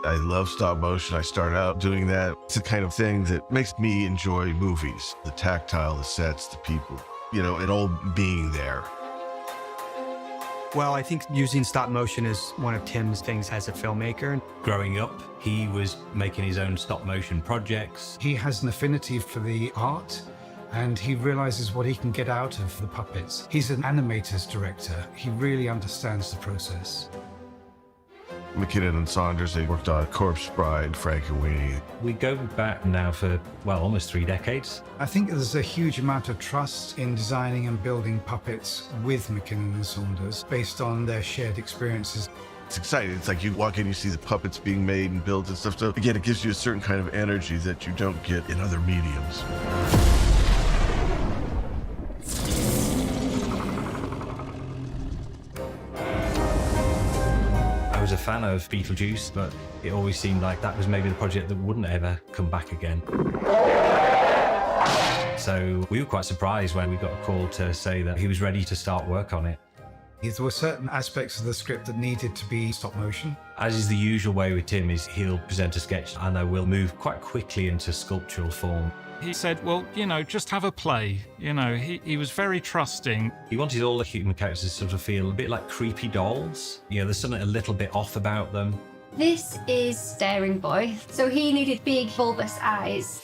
I love stop motion. I started out doing that. It's the kind of thing that makes me enjoy movies. The tactile, the sets, the people, it all being there. Well, I think using stop motion is one of Tim's things as a filmmaker. Growing up, he was making his own stop motion projects. He has an affinity for the art, and he realizes what he can get out of the puppets. He's an animator's director. He really understands the process. McKinnon and Saunders, they worked on Corpse Bride, Frankenweenie. We go back now for, almost 3 decades. I think there's a huge amount of trust in designing and building puppets with McKinnon and Saunders based on their shared experiences. It's exciting. It's like you walk in, you see the puppets being made and built and stuff. So again, it gives you a certain kind of energy that you don't get in other mediums. I was a fan of Beetlejuice, but it always seemed like that was maybe the project that wouldn't ever come back again. So we were quite surprised when we got a call to say that he was ready to start work on it. There were certain aspects of the script that needed to be stop motion. As is the usual way with Tim, is he'll present a sketch and I will move quite quickly into sculptural form. He said, well, just have a play. He was very trusting. He wanted all the human characters to sort of feel a bit like creepy dolls. There's something a little bit off about them. This is Staring Boy, so he needed big, bulbous eyes.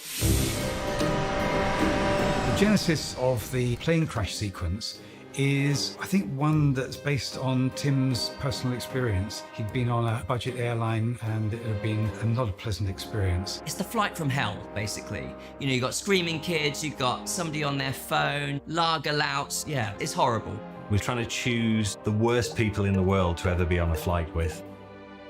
The genesis of the plane crash sequence is, I think, one that's based on Tim's personal experience. He'd been on a budget airline and it had been not a pleasant experience. It's the flight from hell, basically. You've got screaming kids, you've got somebody on their phone, lager louts. Yeah, it's horrible. We're trying to choose the worst people in the world to ever be on a flight with.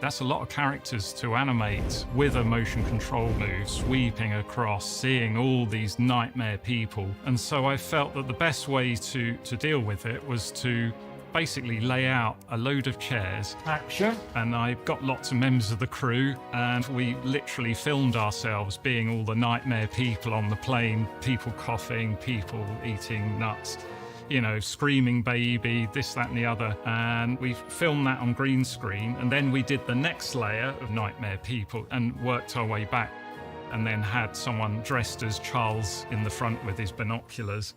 That's a lot of characters to animate with a motion control move, sweeping across, seeing all these nightmare people. And so I felt that the best way to deal with it was to basically lay out a load of chairs. Action. And I got lots of members of the crew, and we literally filmed ourselves being all the nightmare people on the plane, people coughing, people eating nuts. Screaming baby, this, that, and the other. And we filmed that on green screen. And then we did the next layer of nightmare people and worked our way back. And then had someone dressed as Charles in the front with his binoculars.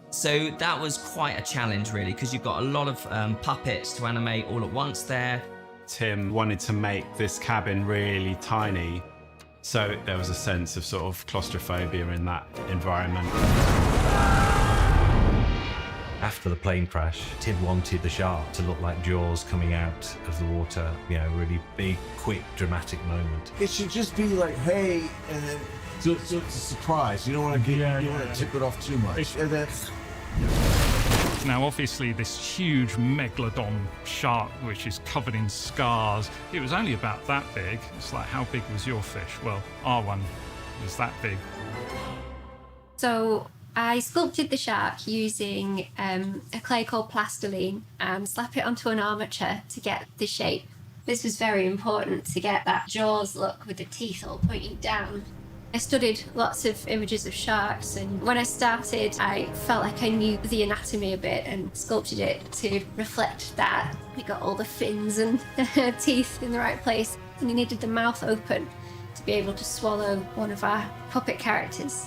So that was quite a challenge, really, because you've got a lot of puppets to animate all at once there. Tim wanted to make this cabin really tiny. So there was a sense of sort of claustrophobia in that environment. After the plane crash, Tim wanted the shark to look like Jaws coming out of the water. Really big, quick, dramatic moment. It should just be like, hey, and then so it's a surprise. You don't want to tip it off too much. And then... Now, obviously, this huge megalodon shark, which is covered in scars, it was only about that big. It's like, how big was your fish? Well, our one was that big. So I sculpted the shark using a clay called plastiline and slap it onto an armature to get the shape. This was very important to get that Jaws look with the teeth all pointing down. I studied lots of images of sharks, and when I started, I felt like I knew the anatomy a bit and sculpted it to reflect that. We got all the fins and teeth in the right place, and you needed the mouth open to be able to swallow one of our puppet characters.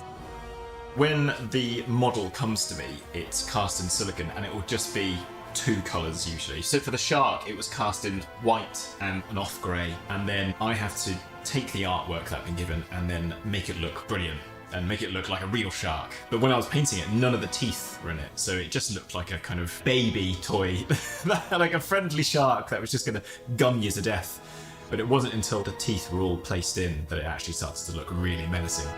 When the model comes to me, it's cast in silicon, and it will just be 2 colours usually. So for the shark, it was cast in white and an off grey, and then I have to take the artwork that I've been given and then make it look brilliant and make it look like a real shark. But when I was painting it, none of the teeth were in it, so it just looked like a kind of baby toy, like a friendly shark that was just going to gum you to death. But it wasn't until the teeth were all placed in that it actually starts to look really menacing.